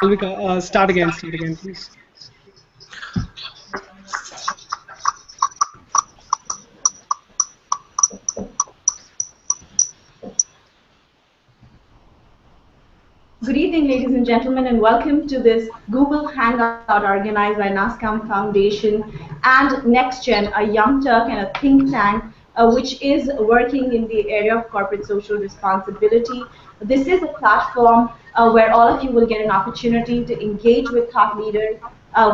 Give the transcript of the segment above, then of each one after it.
Malvika, start again, please. Good evening, ladies and gentlemen, and welcome to this Google Hangout organized by NASSCOM Foundation and NextGen, a young Turk and a think tank which is working in the area of corporate social responsibility. This is a platform where all of you will get an opportunity to engage with thought leaders,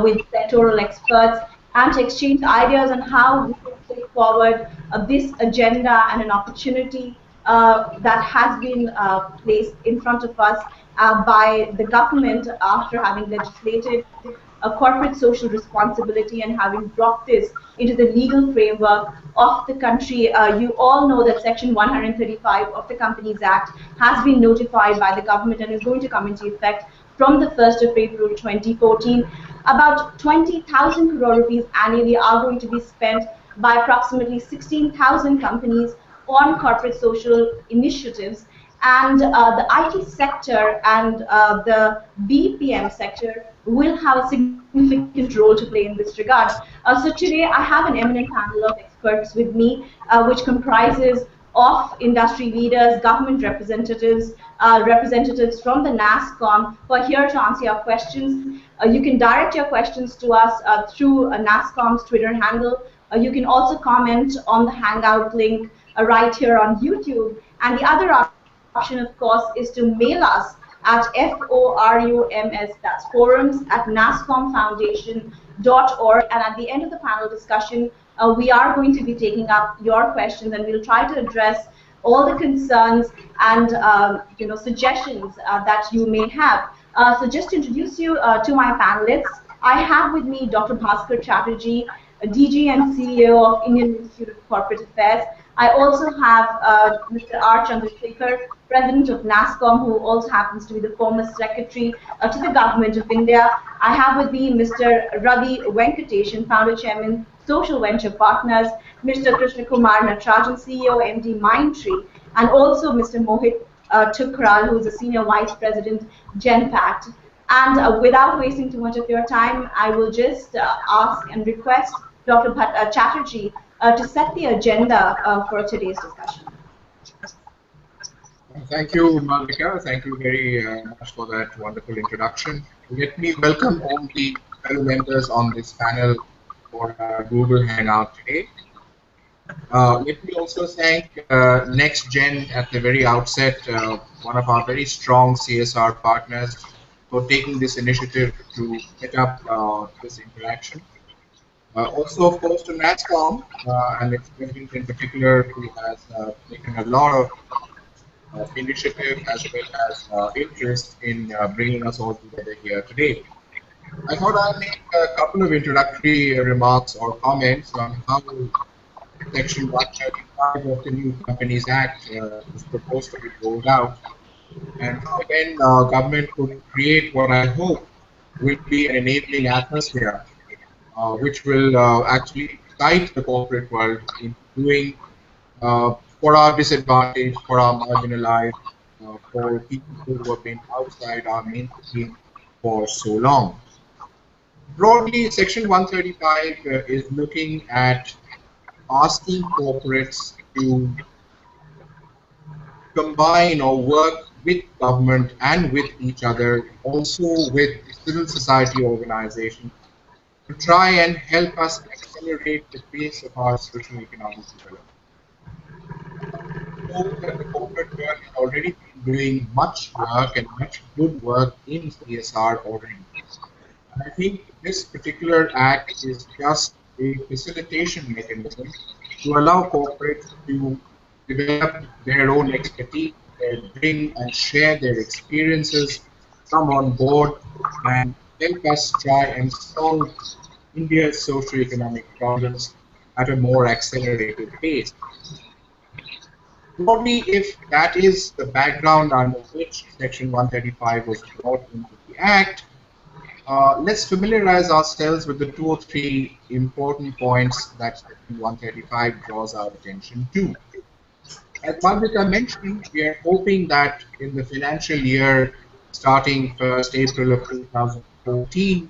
with sectoral experts, and to exchange ideas on how we can take forward this agenda and an opportunity that has been placed in front of us by the government after having legislated a corporate social responsibility and having brought this into the legal framework of the country. You all know that Section 135 of the Companies Act has been notified by the government and is going to come into effect from the 1st of April 2014. About 20,000 crore rupees annually are going to be spent by approximately 16,000 companies on corporate social initiatives. And the IT sector and the BPM sector will have a significant role to play in this regard. So today I have an eminent panel of experts with me, which comprises of industry leaders, government representatives, representatives from the NASSCOM who are here to answer your questions. You can direct your questions to us through NASSCOM's Twitter handle. You can also comment on the Hangout link right here on YouTube. And the other option, of course, is to mail us at forums, that's forums at nasscomfoundation.org. And at the end of the panel discussion, we are going to be taking up your questions, and we'll try to address all the concerns and suggestions that you may have. So just to introduce you to my panelists, I have with me Dr. Bhaskar Chatterjee, DG and CEO of Indian Institute of Corporate Affairs. I also have Mr. R. Chandrasekhar, President of NASSCOM, who also happens to be the former Secretary to the Government of India. I have with me Mr. Ravi Venkateshan, Founder Chairman, Social Venture Partners, Mr. Krishna Kumar Natarajan, CEO, MD Mindtree, and also Mr. Mohit Tukral, who is a Senior Vice President, GenPact. And without wasting too much of your time, I will just ask and request Dr. Chatterjee to set the agenda for today's discussion. Thank you, Malvika. Thank you very much for that wonderful introduction. Let me welcome all the fellow members on this panel for our Google Hangout today. Let me also thank NextGen at the very outset, one of our very strong CSR partners, for taking this initiative to set up this interaction. Also, of course, to NASSCOM and its president in particular, who has taken a lot of initiative as well as interest in bringing us all together here today. I thought I'd make a couple of introductory remarks or comments on how Section 135 of the new Companies Act is proposed to be rolled out, and how then government could create what I hope will be an enabling atmosphere which will actually guide the corporate world in doing for our disadvantage, for our marginalized, for people who have been outside our mainstream for so long. Broadly, Section 135 is looking at asking corporates to combine or work with government and with each other, also with civil society organizations, to try and help us accelerate the pace of our social economic development. Know that the corporate world has already been doing much work and much good work in CSR already. And I think this particular act is just a facilitation mechanism to allow corporates to develop their own expertise, bring and share their experiences, come on board and help us try and solve India's socio-economic problems at a more accelerated pace. Broadly, if that is the background under which Section 135 was brought into the Act, let's familiarize ourselves with the 2 or 3 important points that Section 135 draws our attention to. As Malvika mentioned, we are hoping that in the financial year starting 1st April of 2014,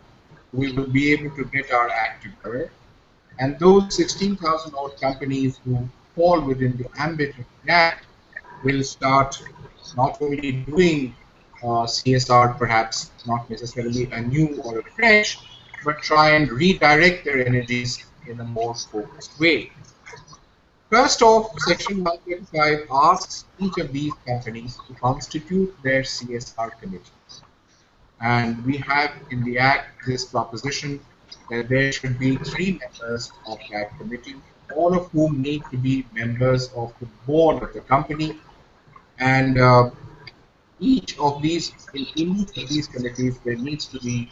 we will be able to get our act together. And those 16,000 odd companies who fall within the ambit of the act will start not only doing CSR, perhaps not necessarily anew or afresh, but try and redirect their energies in a more focused way. First off, Section 135 asks each of these companies to constitute their CSR committee. And we have in the Act this proposition that there should be 3 members of that committee, all of whom need to be members of the board of the company. And in each of these committees, there needs to be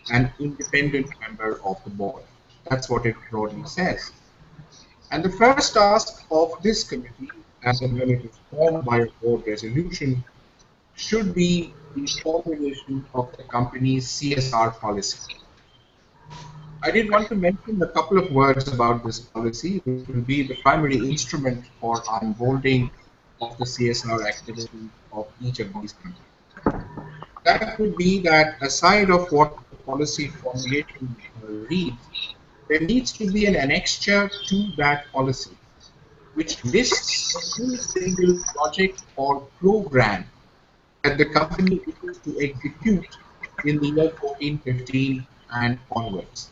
an independent member of the board. That's what it broadly says. And the first task of this committee, as and when it is formed by a board resolution, should be the formulation of the company's CSR policy. I did want to mention a couple of words about this policy, which will be the primary instrument for unfolding of the CSR activities of each of these companies. That would be that aside of what the policy formulation reads, there needs to be an annexure to that policy, which lists every single project or program that the company wishes to execute in the year 14-15 and onwards.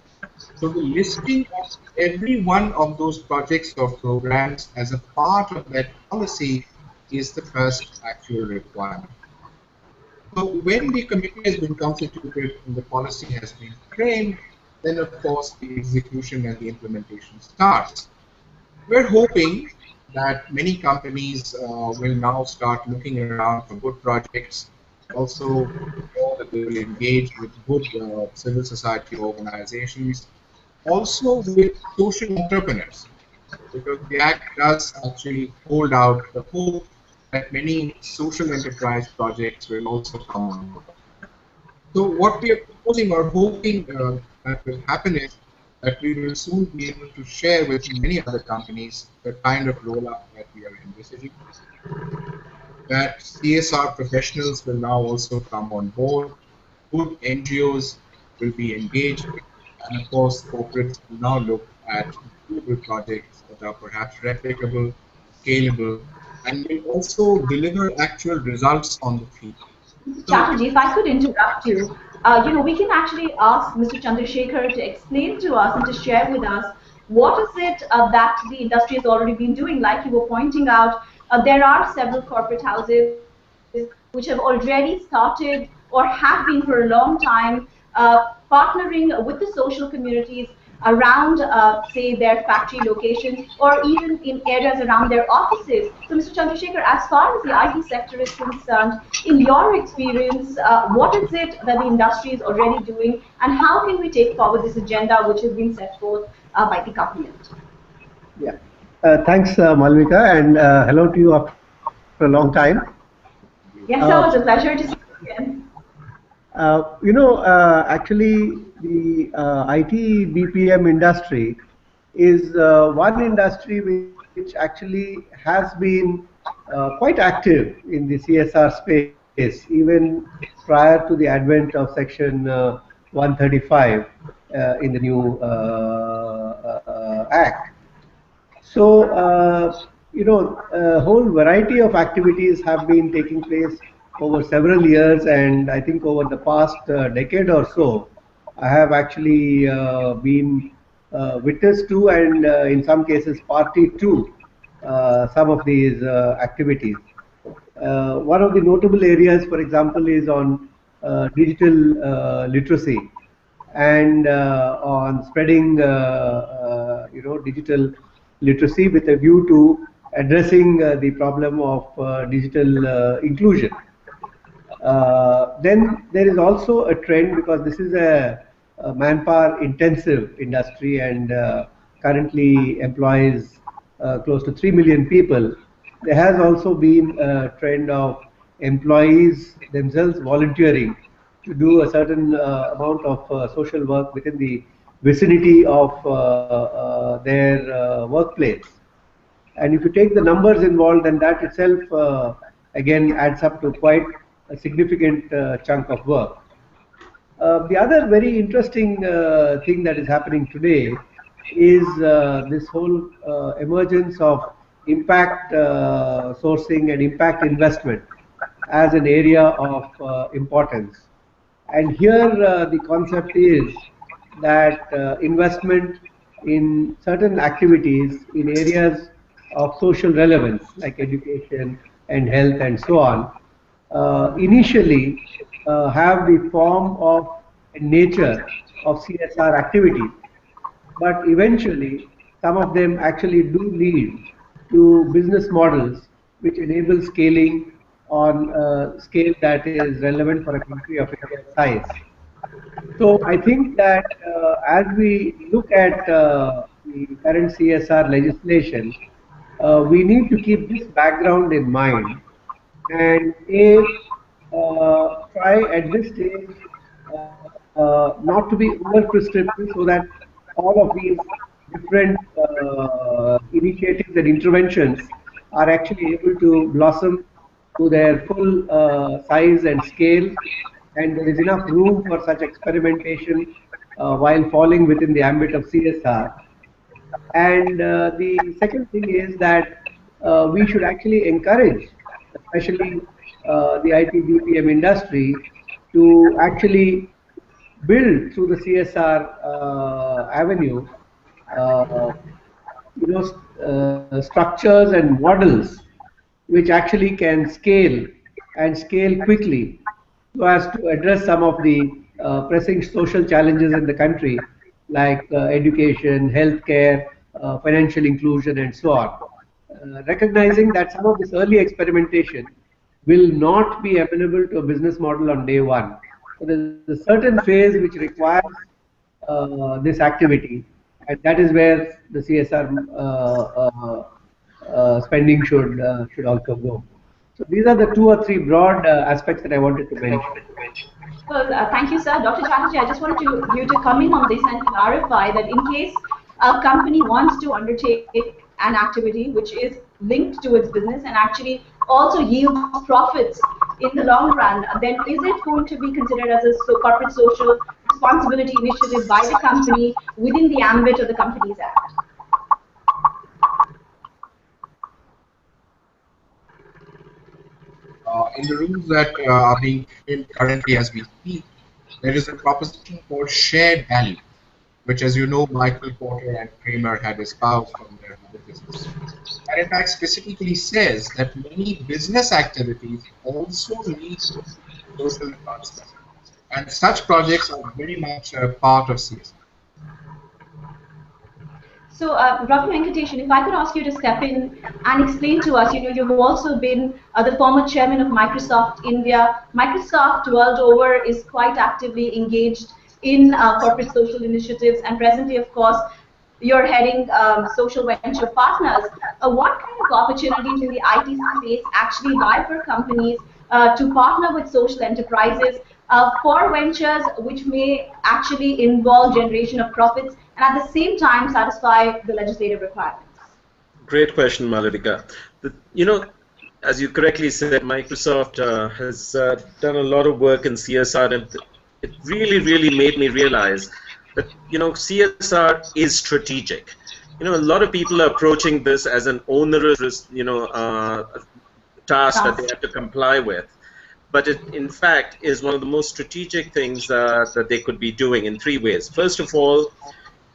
So the listing of every one of those projects or programs as a part of that policy is the first actual requirement. So when the committee has been constituted and the policy has been framed, then of course the execution and the implementation starts. We're hoping that many companies will now start looking around for good projects, also that they will engage with good civil society organizations, also with social entrepreneurs, because the Act does actually hold out the hope that many social enterprise projects will also come on board. So what we are proposing or hoping that will happen is that we will soon be able to share with many other companies the kind of roll-up that we are envisaging. That CSR professionals will now also come on board, good NGOs will be engaged, and of course corporates will now look at doable projects that are perhaps replicable, scalable, and will also deliver actual results on the field. So Chatterjee, if I could interrupt you, we can actually ask Mr. Chandrasekhar to explain to us and to share with us what is it that the industry has already been doing. Like you were pointing out, there are several corporate houses which have already started or have been for a long time partnering with the social communities around, say, their factory locations or even in areas around their offices. So, Mr. Chandrasekhar, as far as the IT sector is concerned, in your experience, what is it that the industry is already doing, and how can we take forward this agenda which has been set forth by the government? Yeah. Thanks, Malvika, and hello to you after a long time. Yes, sir, it was a pleasure to see you again. Actually, the IT-BPM industry is one industry which actually has been quite active in the CSR space, even prior to the advent of Section 135 in the new Act. So, a whole variety of activities have been taking place over several years, and I think over the past decade or so, I have actually been witness to, and in some cases party to some of these activities. One of the notable areas, for example, is on digital literacy and on spreading, digital literacy with a view to addressing the problem of digital inclusion. Then there is also a trend, because this is a manpower intensive industry and currently employs close to 3 million people. There has also been a trend of employees themselves volunteering to do a certain amount of social work within the vicinity of their workplace. And if you take the numbers involved, then that itself again adds up to quite a significant chunk of work. The other very interesting thing that is happening today is this whole emergence of impact sourcing and impact investment as an area of importance. And here the concept is that investment in certain activities in areas of social relevance like education and health and so on initially have the form of and nature of CSR activities, but eventually some of them actually do lead to business models which enable scaling on a scale that is relevant for a country of India's size. So I think that as we look at the current CSR legislation, we need to keep this background in mind and try at this stage not to be over prescriptive so that all of these different initiatives and interventions are actually able to blossom to their full size and scale, and there is enough room for such experimentation while falling within the ambit of CSR. And the second thing is that we should actually encourage, especially the IT-BPM industry, to actually build through the CSR avenue, uh, structures and models which actually can scale and scale quickly so as to address some of the pressing social challenges in the country, like education, healthcare, financial inclusion, and so on. Recognizing that some of this early experimentation will not be amenable to a business model on day one. So there's a certain phase which requires this activity, and that is where the CSR spending should also go. So these are the two or three broad aspects that I wanted to mention. Well, thank you, sir. Dr. Chatterjee, I just wanted you to come in on this and clarify that in case a company wants to undertake an activity which is linked to its business and actually also yields profits in the long run, then is it going to be considered as a corporate social responsibility initiative by the company within the ambit of the Companies Act? In the rules that are being framed currently as we speak, there is a proposition called shared value, which, as you know, Michael Porter and Kramer had espoused from their other businesses. And in fact, specifically says that many business activities also lead to social advancement. And such projects are very much a part of CSR. So, Dr. Venkateshan, if I could ask you to step in and explain to us, you've also been the former chairman of Microsoft India. Microsoft world over is quite actively engaged in corporate social initiatives, and presently, of course, you're heading social venture partners. What kind of opportunities in the IT space actually lie for companies to partner with social enterprises for ventures which may actually involve generation of profits and at the same time satisfy the legislative requirements? Great question, Malavika. As you correctly said, Microsoft has done a lot of work in CSR, and it really, really made me realize that CSR is strategic. A lot of people are approaching this as an onerous, task that they have to comply with. But it, in fact, is one of the most strategic things that they could be doing in three ways. First of all,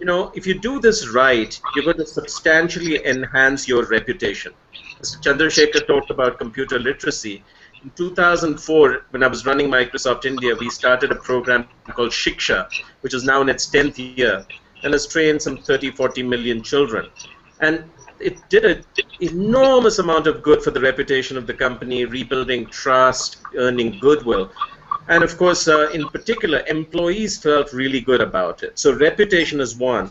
if you do this right, you're going to substantially enhance your reputation. Mr. Chandrasekhar talked about computer literacy. In 2004, when I was running Microsoft India, we started a program called Shiksha, which is now in its 10th year, and has trained some 30, 40 million children. And it did an enormous amount of good for the reputation of the company, rebuilding trust, earning goodwill. And of course, in particular, employees felt really good about it. So reputation is one.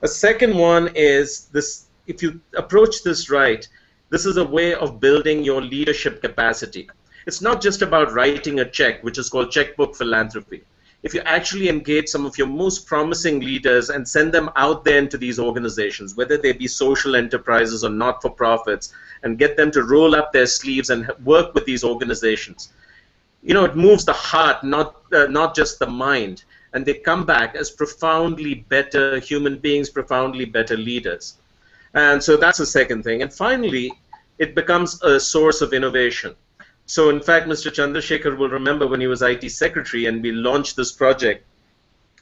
A second one is this: if you approach this right, this is a way of building your leadership capacity. It's not just about writing a check, which is called checkbook philanthropy. If you actually engage some of your most promising leaders and send them out there into these organizations, whether they be social enterprises or not-for-profits, and get them to roll up their sleeves and work with these organizations, it moves the heart, not just the mind, and they come back as profoundly better human beings, profoundly better leaders. And so that's the second thing. And finally, it becomes a source of innovation. So in fact, Mr. Chandrasekhar will remember when he was IT secretary and we launched this project,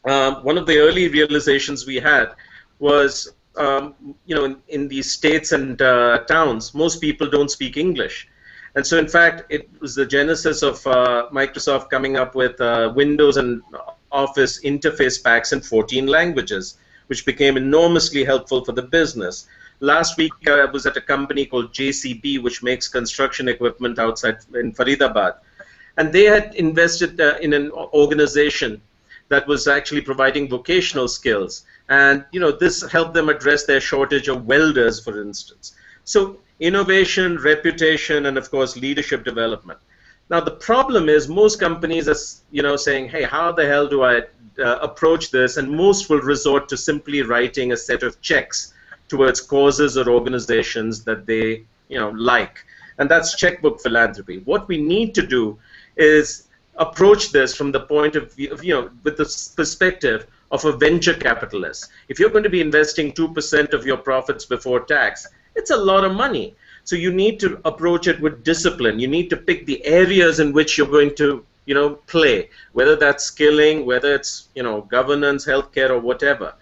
one of the early realizations we had was, in these states and towns, most people don't speak English. And so in fact, it was the genesis of Microsoft coming up with Windows and Office interface packs in 14 languages, which became enormously helpful for the business. Last week, I was at a company called JCB, which makes construction equipment outside in Faridabad. And they had invested in an organization that was actually providing vocational skills. And this helped them address their shortage of welders, for instance. So innovation, reputation, and of course, leadership development. Now, the problem is most companies are saying, hey, how the hell do I approach this? And most will resort to simply writing a set of checks towards causes or organizations that they like, and that's checkbook philanthropy. What we need to do is approach this from the point of view with the perspective of a venture capitalist. If you're going to be investing 2% of your profits before tax, it's a lot of money. So you need to approach it with discipline. You need to pick the areas in which you're going to play, whether that's skilling, whether it's governance, healthcare, or whatever.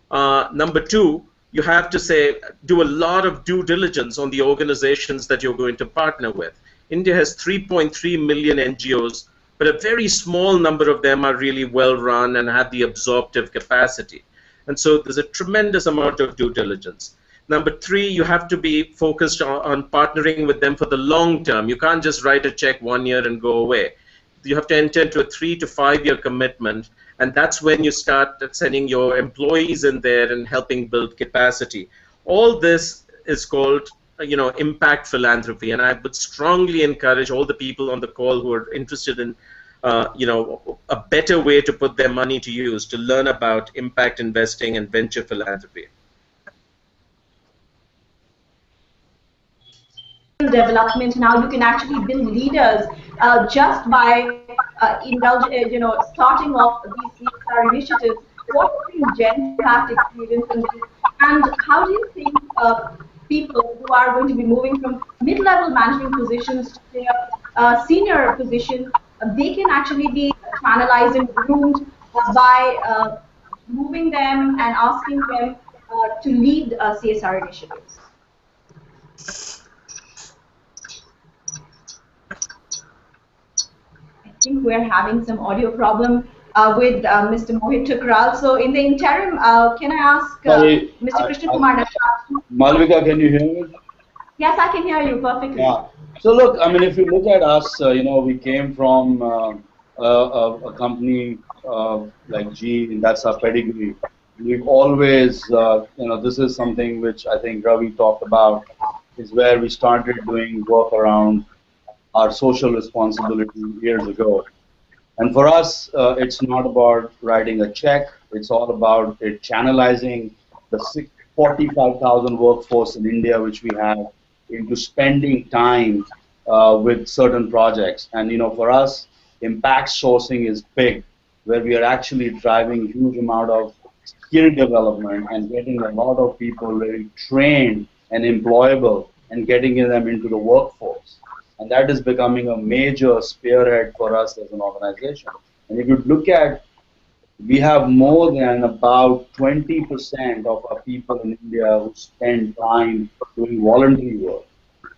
Number two, you have to do a lot of due diligence on the organizations that you're going to partner with. India has 3.3 million NGOs, but a very small number of them are really well run and have the absorptive capacity. And so there's a tremendous amount of due diligence. Number three, you have to be focused on partnering with them for the long term. You can't just write a check 1 year and go away. You have to enter into a 3 to 5 year commitment. And that's when you start sending your employees in there and helping build capacity. All this is called, impact philanthropy. And I would strongly encourage all the people on the call who are interested in, a better way to put their money to use, to learn about impact investing and venture philanthropy. Development now, you can actually build leaders just by starting off these CSR initiatives. What has been Genpact's experience in this, and how do you think people who are going to be moving from mid-level management positions to a senior position, they can actually be channelized and groomed by moving them and asking them to lead CSR initiatives? I think we're having some audio problem with Mr. Mohit Thukral. So in the interim, can I ask Mr. Krishna Kumar? Malvika, can you hear me? Yes, I can hear you perfectly. Yeah. So look, I mean, if you look at us, we came from a company like G, and that's our pedigree. We've always, this is something which I think Ravi talked about, is where we started doing work around our social responsibility years ago. And for us, it's not about writing a check. It's all about it channelizing the 45,000 workforce in India, which we have, into spending time with certain projects. And for us, impact sourcing is big, where we are actually driving a huge amount of skill development and getting a lot of people very trained and employable and getting them into the workforce. And that is becoming a major spearhead for us as an organization. And if you look at, we have more than about 20% of our people in India who spend time doing voluntary work.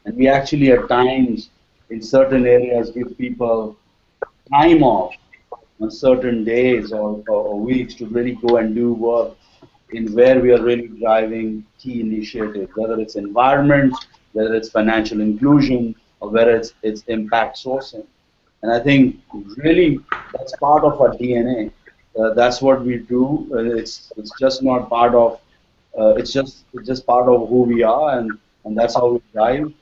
And we actually at times, in certain areas, give people time off on certain days or weeks to really go and do work in where we are really driving key initiatives, whether it's environment, whether it's financial inclusion, or whether it's impact sourcing. And I think really that's part of our DNA. That's what we do. It's just not part of, it's just part of who we are, and that's how we drive.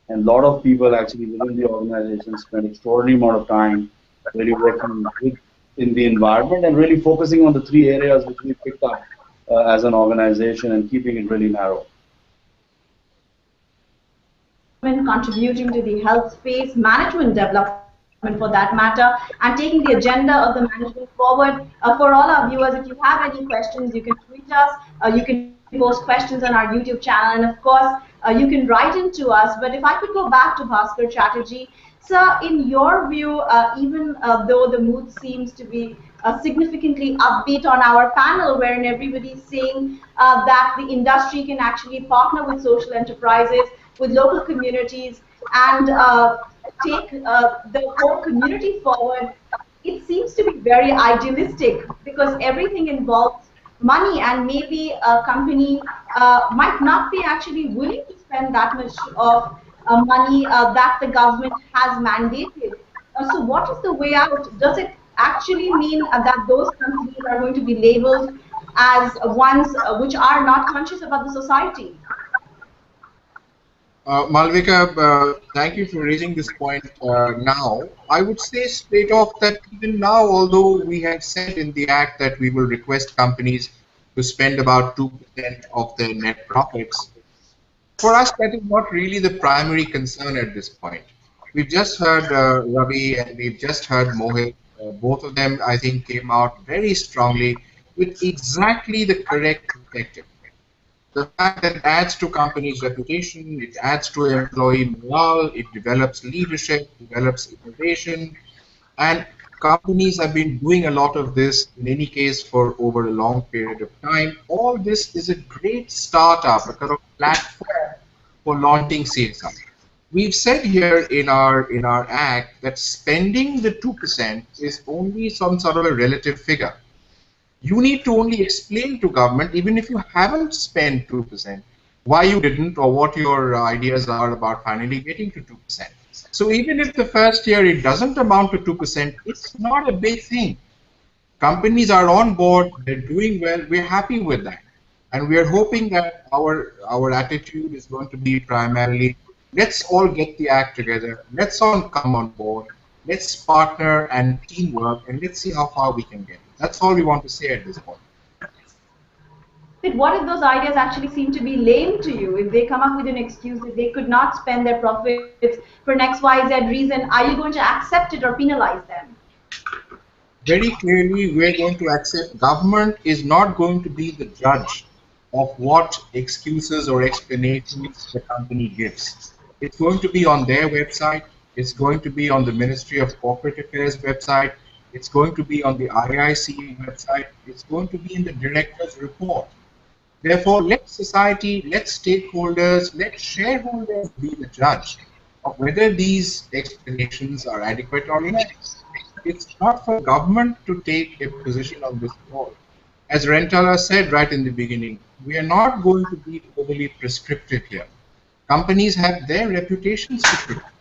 And a lot of people actually within the organization spend extraordinary amount of time really working in the environment and really focusing on the 3 areas which we picked up as an organization and keeping it really narrow. Contributing to the health space, management development for that matter, and taking the agenda of the management forward. For all our viewers, if you have any questions, you can tweet us, you can post questions on our YouTube channel, and of course, you can write into us. But if I could go back to Bhaskar Chatterjee, sir, in your view, even though the mood seems to be significantly upbeat on our panel, wherein everybody is saying that the industry can actually partner with social enterprises, with local communities, and take the whole community forward, it seems to be very idealistic because everything involves money, and maybe a company might not be actually willing to spend that much of money that the government has mandated. So what is the way out? Does it actually mean that those companies are going to be labeled as ones which are not conscious about the society? Malvika, thank you for raising this point now. I would say straight off that even now, although we had said in the Act that we will request companies to spend about 2% of their net profits, for us, that is not really the primary concern at this point. We've just heard Ravi and we've just heard Mohit. Both of them, I think, came out very strongly with exactly the correct perspective. The fact that it adds to companies' reputation, it adds to employee morale, it develops leadership, develops innovation, and companies have been doing a lot of this in any case for over a long period of time. All this is a great startup, a kind of platform for launching CSR. We've said here in our act that spending the 2% is only some sort of a relative figure. You need to only explain to government, even if you haven't spent 2%, why you didn't or what your ideas are about finally getting to 2%. So even if the first year it doesn't amount to 2%, it's not a big thing. Companies are on board, they're doing well, we're happy with that. And we're hoping that our attitude is going to be primarily, let's all get the act together, let's all come on board, let's partner and teamwork, and let's see how far we can get. That's all we want to say at this point. But what if those ideas actually seem to be lame to you? If they come up with an excuse that they could not spend their profits for an XYZ reason, are you going to accept it or penalize them? Very clearly, we're going to accept government is not going to be the judge of what excuses or explanations the company gives. It's going to be on their website. It's going to be on the Ministry of Corporate Affairs website. It's going to be on the IIC website. It's going to be in the director's report. Therefore, let society, let stakeholders, let shareholders be the judge of whether these explanations are adequate or not. It's not for government to take a position on this call. As Rentala said right in the beginning, we are not going to be overly prescriptive here. Companies have their reputations to protect.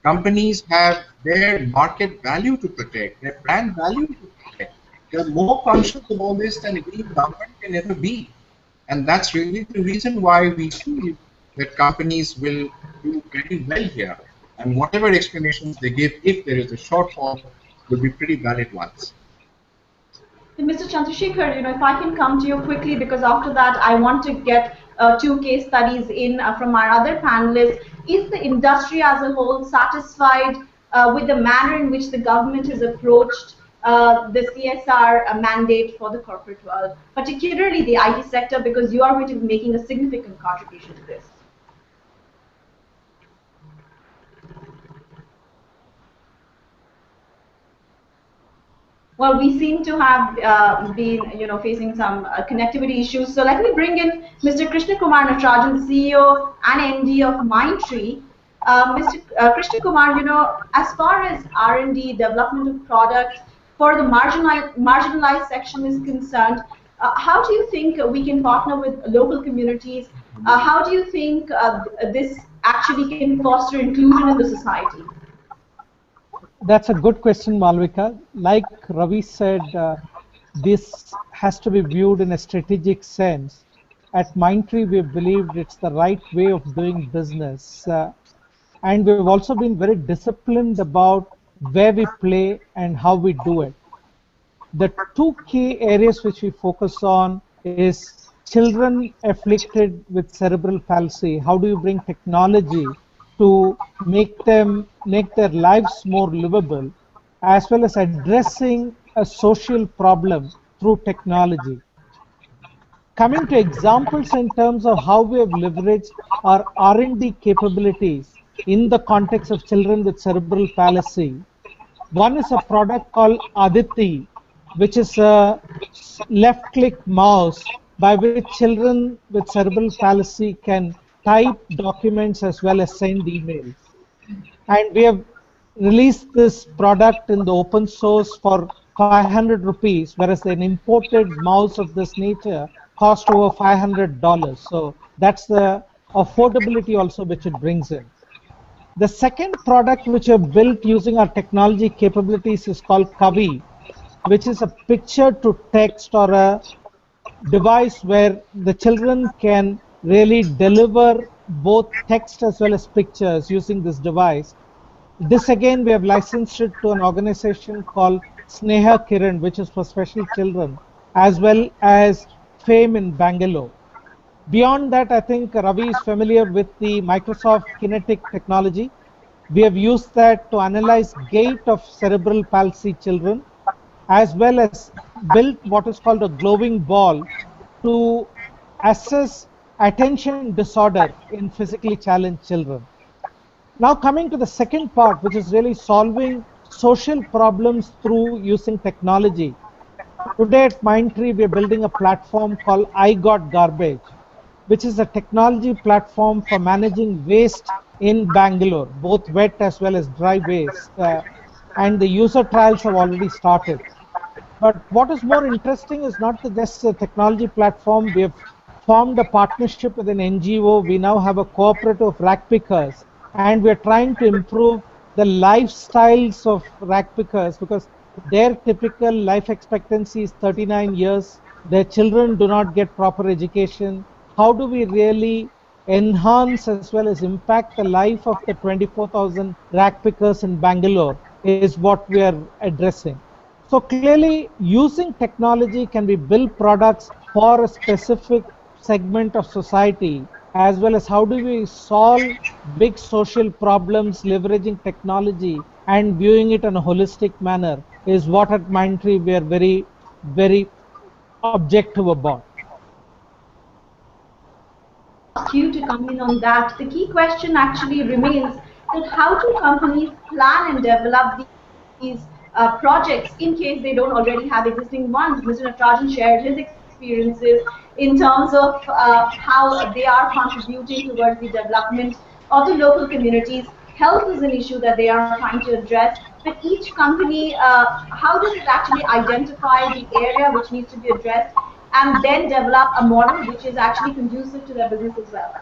Companies have their market value to protect, their brand value to protect. They're more conscious of all this than any government can ever be. And that's really the reason why we feel that companies will do very well here. And whatever explanations they give, if there is a shortfall, will be pretty valid ones. Mr. Chandrasekhar, if I can come to you quickly, because after that I want to get two case studies in from our other panelists. Is the industry as a whole satisfied with the manner in which the government has approached the CSR mandate for the corporate world, particularly the IT sector, because you are going to be making a significant contribution to this? Well, we seem to have been, facing some connectivity issues. So let me bring in Mr. Krishna Kumar Natarajan, CEO and MD of Mindtree. Mr. Krishna Kumar, as far as R&D, development of products for the marginalized section is concerned, how do you think we can partner with local communities? How do you think this actually can foster inclusion in the society? That's a good question, Malvika. Like Ravi said, this has to be viewed in a strategic sense. At Mindtree, we believed it's the right way of doing business. And we've also been very disciplined about where we play and how we do it. The two key areas which we focus on is children afflicted with cerebral palsy. How do you bring technology to make their lives more livable, as well as addressing a social problem through technology. Coming to examples in terms of how we have leveraged our R&D capabilities in the context of children with cerebral palsy, one is a product called Aditi, which is a left-click mouse by which children with cerebral palsy can type documents as well as send emails. And we have released this product in the open source for 500 rupees, whereas an imported mouse of this nature cost over $500. So that's the affordability also which it brings in. The second product which we have built using our technology capabilities is called Kavi, which is a picture to text or a device where the children can really deliver both text as well as pictures using this device. This again, we have licensed it to an organization called Sneha Kiran, which is for special children, as well as FAME in Bangalore. Beyond that, I think Ravi is familiar with the Microsoft Kinetic technology. We have used that to analyze gait of cerebral palsy children, as well as built what is called a glowing ball to assess attention disorder in physically challenged children. Now coming to the second part, which is really solving social problems through using technology. Today at Mindtree, we are building a platform called I Got Garbage, which is a technology platform for managing waste in Bangalore, both wet as well as dry waste. And the user trials have already started. But what is more interesting is not just a technology platform. We have formed a partnership with an NGO. We now have a cooperative of rack pickers, and we are trying to improve the lifestyles of rack pickers because their typical life expectancy is 39 years. Their children do not get proper education. How do we really enhance as well as impact the life of the 24,000 rack pickers in Bangalore is what we are addressing. So clearly, using technology can be build products for a specific segment of society, as well as how do we solve big social problems leveraging technology and viewing it in a holistic manner is what at Mindtree we are very, very objective about. You to come in on that. The key question actually remains that how do companies plan and develop these projects in case they don't already have existing ones? Mr. Natarajan shared his experiences in terms of how they are contributing towards the development of the local communities. Health is an issue that they are trying to address, but each company, how does it actually identify the area which needs to be addressed and then develop a model which is actually conducive to their business as well?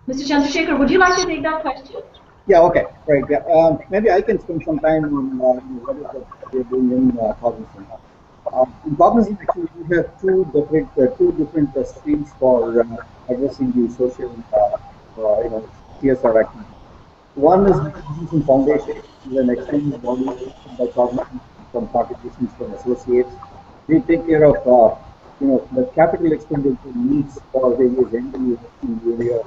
Mr. Chandrasekhar, would you like to take that question? Yeah, okay, right. Yeah. Maybe I can spend some time on what is that we're doing in Cognizant. In Cognizant, actually, we have two different streams for addressing the social, CSR activities. One is the Cognizant Foundation, which is an external body by Cognizant from contributions from associates. We take care of the capital expenditure needs for various entities in the area of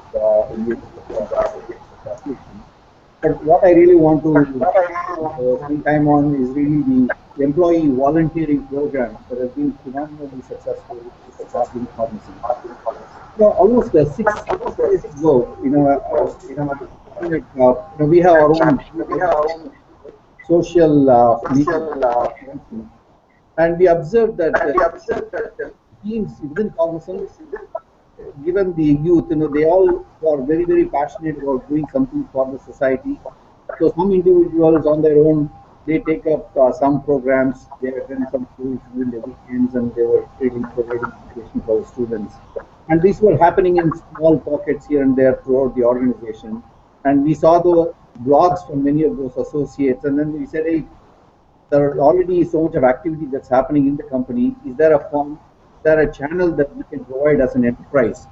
association. But what I really want to spend time on is really the employee volunteering program that has been phenomenally successful in Cognizant. Almost 6 years ago, we have our own social media, and we observed that teams within Cognizant, given the youth, they all are very, very passionate about doing something for the society. So some individuals on their own, they take up some programs, they attend some schools during the weekends, and they were really providing education for the students. And these were happening in small pockets here and there throughout the organization. And we saw the blogs from many of those associates, and then we said, hey, there are already so much of activity that's happening in the company. Is there a form there a channel that we can provide as an enterprise,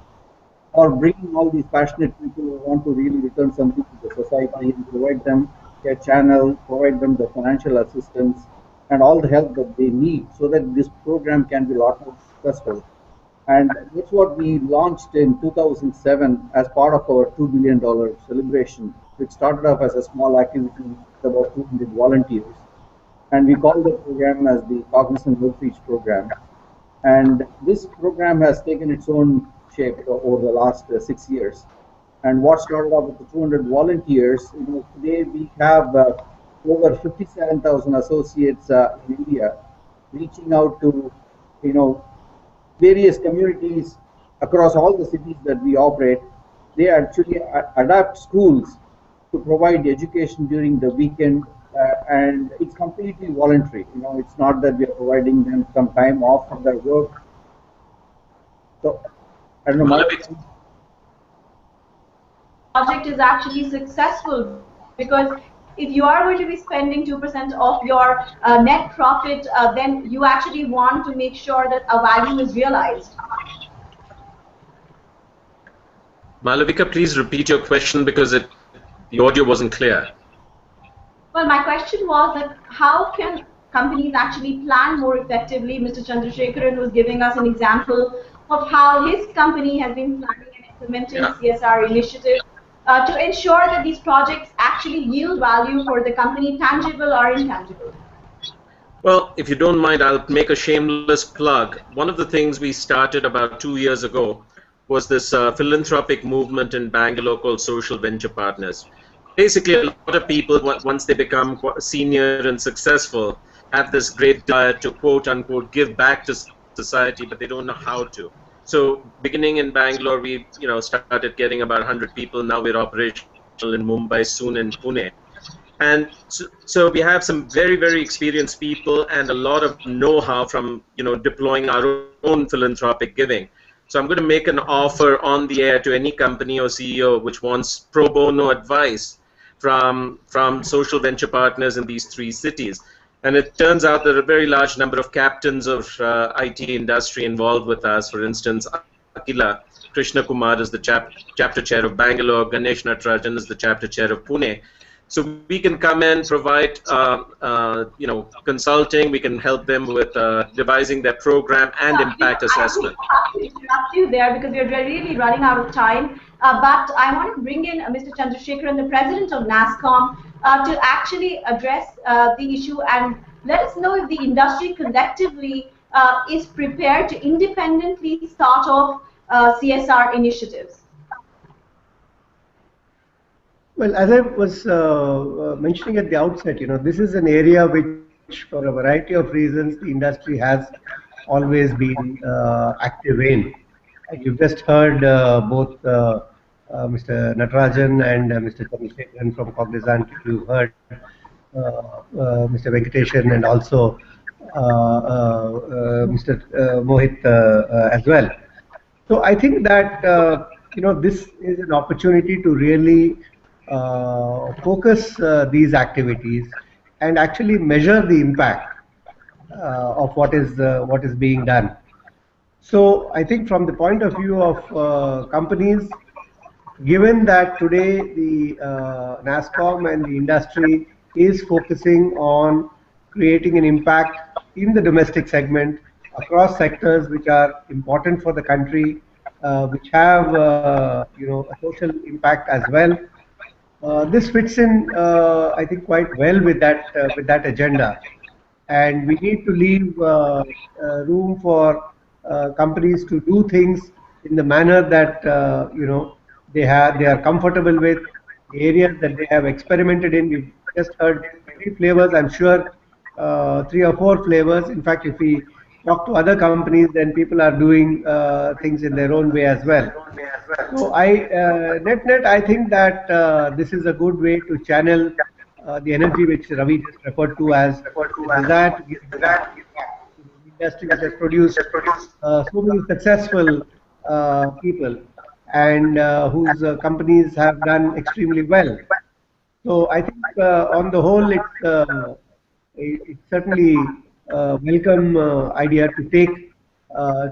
or bringing all these passionate people who want to really return something to the society and provide them a channel, provide them the financial assistance and all the help that they need so that this program can be a lot more successful. And that's what we launched in 2007 as part of our $2 billion celebration, which started off as a small activity with about 200 volunteers. And we called the program as the Cognizant Outreach Program. And this program has taken its own shape over the last 6 years. And what started off with the 200 volunteers, today we have over 57,000 associates in India, reaching out to, various communities across all the cities that we operate. They actually adapt schools to provide education during the weekend, and it's completely voluntary. It's not that we are providing them some time off from their work. So, I don't know. Project is actually successful because if you are going to be spending 2% of your net profit, then you actually want to make sure that a value is realized. Malavika, please repeat your question because the audio wasn't clear. Well, my question was that how can companies actually plan more effectively? Mr. Chandrasekharan was giving us an example of how his company has been planning and implementing CSR initiatives to ensure that these projects actually yield value for the company, tangible or intangible. Well, if you don't mind, I'll make a shameless plug. One of the things we started about 2 years ago was this philanthropic movement in Bangalore called Social Venture Partners. Basically, a lot of people, once they become senior and successful, have this great desire to quote unquote give back to society, but they don't know how to. So, beginning in Bangalore, we started getting about 100 people. Now we're operational in Mumbai, soon in Pune, and so we have some very, very experienced people and a lot of know-how from deploying our own philanthropic giving. So I'm going to make an offer on the air to any company or CEO which wants pro bono advice from social venture partners in these 3 cities. And it turns out there are a very large number of captains of IT industry involved with us. For instance, Akila Krishna Kumar is the chapter chair of Bangalore. Ganesh Natarajan is the chapter chair of Pune. So we can come in, provide consulting. We can help them with devising their program and impact assessment. I have to interrupt you there because we're really running out of time. But I want to bring in Mr. Chandrasekharan, the president of NASSCOM, to actually address the issue and let us know if the industry collectively is prepared to independently start off CSR initiatives. Well, as I was mentioning at the outset, this is an area which, for a variety of reasons, the industry has always been active in. And you've just heard both Mr. Natarajan and Mr. Chandrasekharan from Cognizant. You've heard Mr. Venkateshan and also Mr. Mohit as well. So I think that this is an opportunity to really focus these activities and actually measure the impact of what is being done. So I think from the point of view of companies, given that today the NASSCOM and the industry is focusing on creating an impact in the domestic segment across sectors which are important for the country, which have a social impact as well. This fits in, I think, quite well with that agenda, and we need to leave room for companies to do things in the manner that they are comfortable with, the areas that they have experimented in. We've just heard 3 flavors. I'm sure 3 or 4 flavors. In fact, if we talk to other companies, then people are doing things in their own way as well. So net, I think that this is a good way to channel the energy which Ravi just referred to as the desire to give back. The industry which has produced so many successful people and whose companies have done extremely well. So I think on the whole, it's certainly a welcome idea to take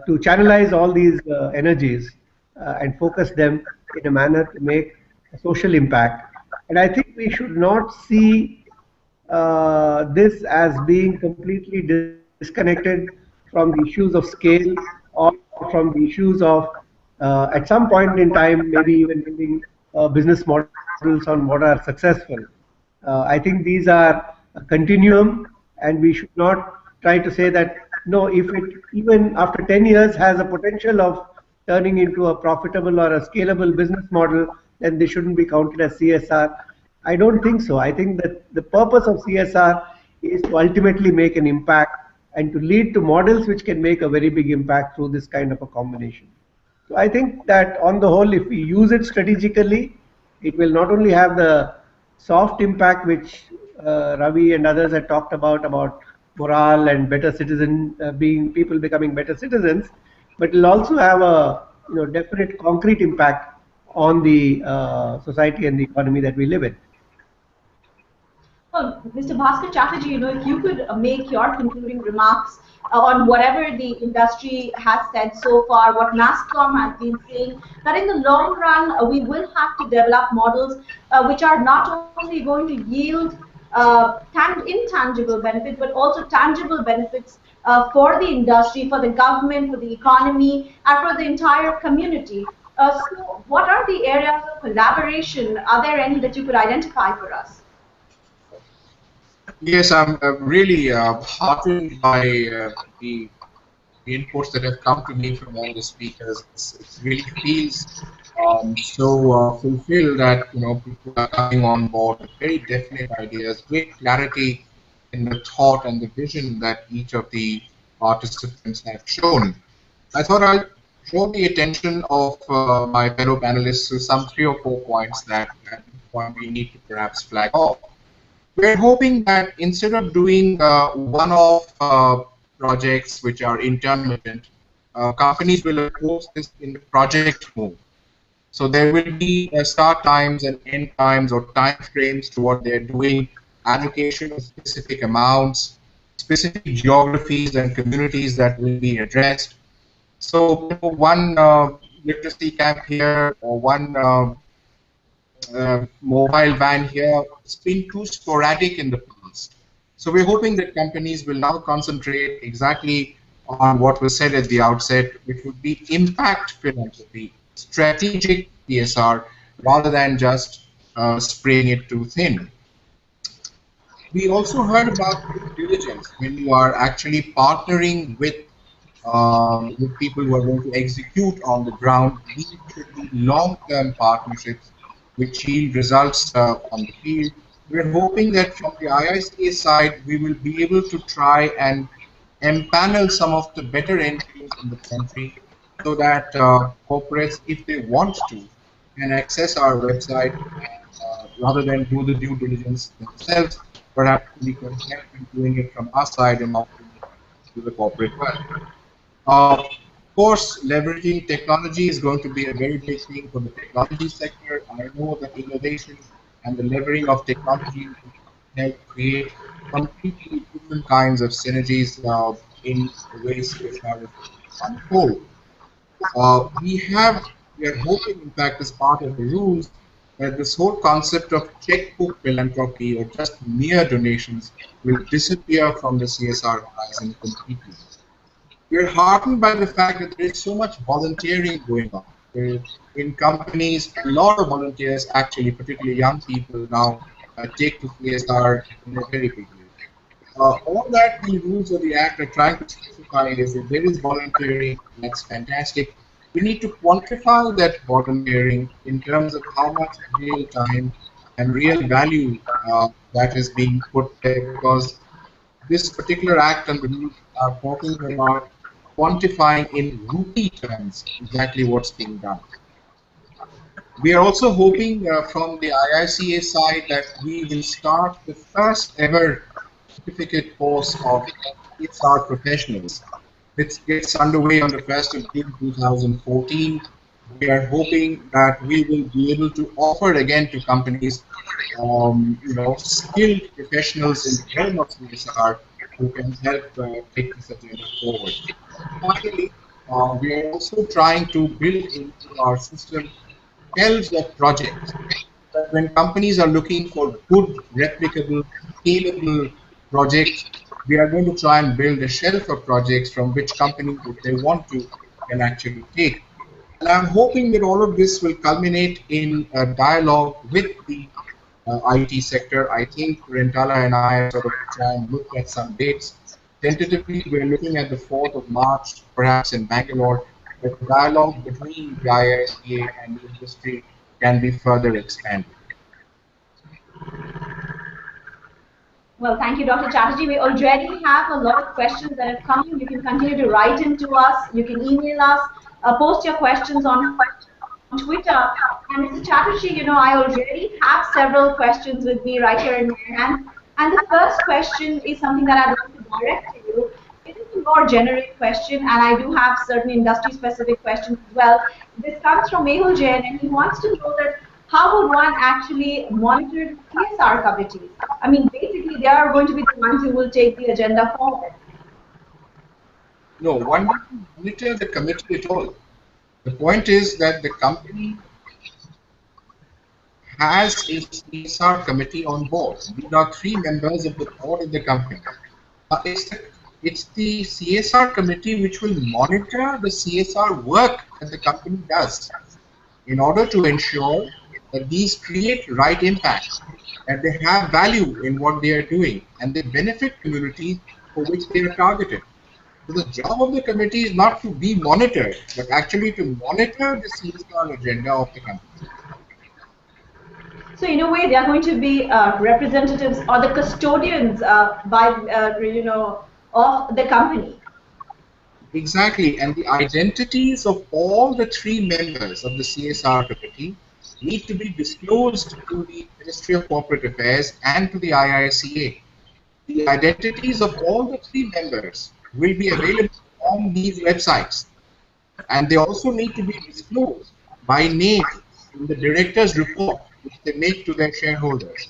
to channelize all these energies and focus them in a manner to make a social impact. And I think we should not see this as being completely disconnected from the issues of scale or from the issues of at some point in time maybe even building business models on what are successful. I think these are a continuum, and we should not try to say that no, if it even after 10 years has a potential of turning into a profitable or a scalable business model, then they shouldn't be counted as CSR. I don't think so. I think that the purpose of CSR is to ultimately make an impact and to lead to models which can make a very big impact through this kind of a combination. So I think that on the whole, if we use it strategically, it will not only have the soft impact which Ravi and others had talked about morale and better citizen being people becoming better citizens, but it will also have a definite concrete impact on the society and the economy that we live in. Well, Mr. Bhaskar Chatterjee, if you could make your concluding remarks on whatever the industry has said so far, what NASSCOM has been saying, that in the long run, we will have to develop models which are not only going to yield intangible benefits, but also tangible benefits for the industry, for the government, for the economy, and for the entire community. So what are the areas of collaboration? Are there any that you could identify for us? Yes, I'm really heartened by the inputs that have come to me from all the speakers. It really feels so fulfilled that people are coming on board with very definite ideas, great clarity in the thought and the vision that each of the participants have shown. I thought I'll draw the attention of my fellow panelists to some 3 or 4 points that at this point we need to perhaps flag off. We're hoping that instead of doing one-off projects which are intermittent, companies will approach this in the project mode. So there will be start times and end times or time frames to what they're doing, allocation of specific amounts, specific geographies and communities that will be addressed. So one literacy camp here or one mobile van here, it's been too sporadic in the past. So we're hoping that companies will now concentrate exactly on what was said at the outset, which would be impact philanthropy, strategic CSR, rather than just spraying it too thin. We also heard about due diligence when you are actually partnering with people who are going to execute on the ground. These should be long-term partnerships which yield results on the field. We're hoping that from the IICA side, we will be able to try and empanel some of the better entities in the country so that corporates, if they want to, can access our website rather than do the due diligence themselves, perhaps we can help in doing it from our side and offering it to the corporate world. Of course, leveraging technology is going to be a very big thing for the technology sector. I know that innovation and the leveraging of technology will help create completely different kinds of synergies in the way CSR is unfold. We are hoping, in fact, as part of the rules, that this whole concept of checkbook philanthropy or just mere donations will disappear from the CSR horizon completely. We're heartened by the fact that there is so much volunteering going on. In companies, a lot of volunteers, actually, particularly young people now, take to CSR in a very big way. All that the rules of the Act are trying to specify is that there is volunteering, that's fantastic. We need to quantify that volunteering in terms of how much real time and real value that is being put there, because this particular Act and the rules are talking about quantifying in rupee terms exactly what's being done. We are also hoping from the IICA side that we will start the first ever certificate course of CSR professionals. It gets underway on the 1st of June 2014. We are hoping that we will be able to offer again to companies, skilled professionals in the realm of CSR who can help take this agenda forward. Finally, we are also trying to build into our system shelves of projects that when companies are looking for good, replicable, scalable projects, we are going to try and build a shelf of projects from which companies, if they want to, can actually take. And I'm hoping that all of this will culminate in a dialogue with the IT sector. I think Rentala and I have sort of try and looked at some dates. Tentatively, we're looking at the 4th of March, perhaps in Bangalore, where the dialogue between the IICA and the industry can be further expanded. Well, thank you, Dr. Chatterjee. We already have a lot of questions that have come in. You can continue to write into us. You can email us, post your questions on Twitter. And Mr. Chatterjee, I already have several questions with me right here in my hand. And the first question is something that I'd like to direct to you. It is a more generic question, and I do have certain industry-specific questions as well. This comes from Mehul Jain, and he wants to know that how would one actually monitor CSR committees? I mean, basically, they are going to be the ones who will take the agenda forward. No, one doesn't monitor the committee at all. The point is that the company has a CSR committee on board. These are 3 members of the board of the company. It's the CSR committee which will monitor the CSR work that the company does in order to ensure that these create right impact, that they have value in what they are doing, and they benefit communities for which they are targeted. So the job of the committee is not to be monitored, but actually to monitor the CSR agenda of the company. So in a way, they are going to be representatives or the custodians of the company. Exactly, and the identities of all the 3 members of the CSR committee need to be disclosed to the Ministry of Corporate Affairs and to the IICA. The identities of all the 3 members will be available on these websites, and they also need to be disclosed by name in the director's report which they make to their shareholders.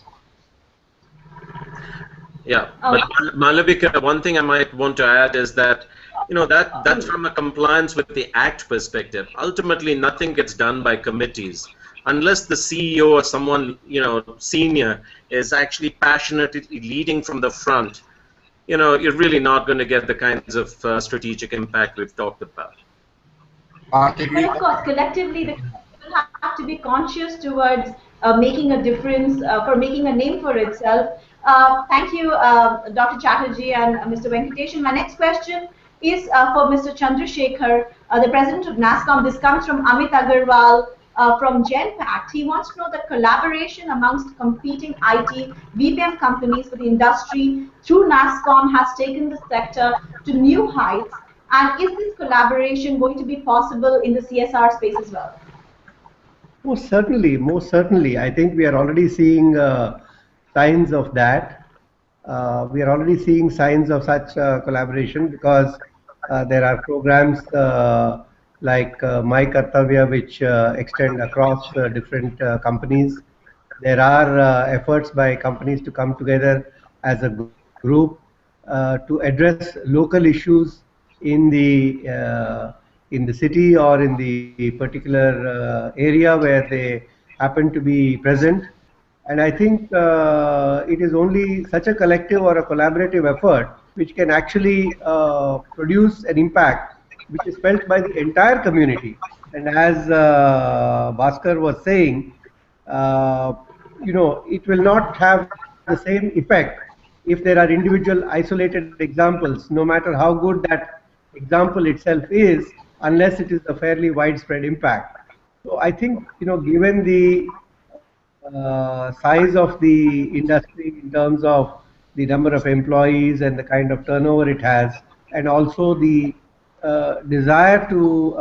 Yeah, but Malavika, one thing I might want to add is that, that's from a compliance with the Act perspective. Ultimately, nothing gets done by committees unless the CEO or someone, senior is actually passionately leading from the front. You're really not going to get the kinds of strategic impact we've talked about. But of course, collectively, the company will have to be conscious towards making a difference, for making a name for itself. Thank you, Dr. Chatterjee and Mr. Venkatesh. My next question is for Mr. Chandrasekhar, the president of NASSCOM. This comes from Amit Agarwal from GenPact. He wants to know that collaboration amongst competing IT-BPM companies for the industry through NASSCOM has taken the sector to new heights. And is this collaboration going to be possible in the CSR space as well? Most certainly, most certainly. I think we are already seeing signs of that. We are already seeing signs of such collaboration because there are programs like My Kartavya which extend across different companies. There are efforts by companies to come together as a group to address local issues in the city or in the particular area where they happen to be present. And I think it is only such a collective or a collaborative effort which can actually produce an impact which is felt by the entire community. And as Bhaskar was saying, it will not have the same effect if there are individual isolated examples, no matter how good that example itself is, unless it is a fairly widespread impact. So I think, given the size of the industry in terms of the number of employees and the kind of turnover it has, and also the desire to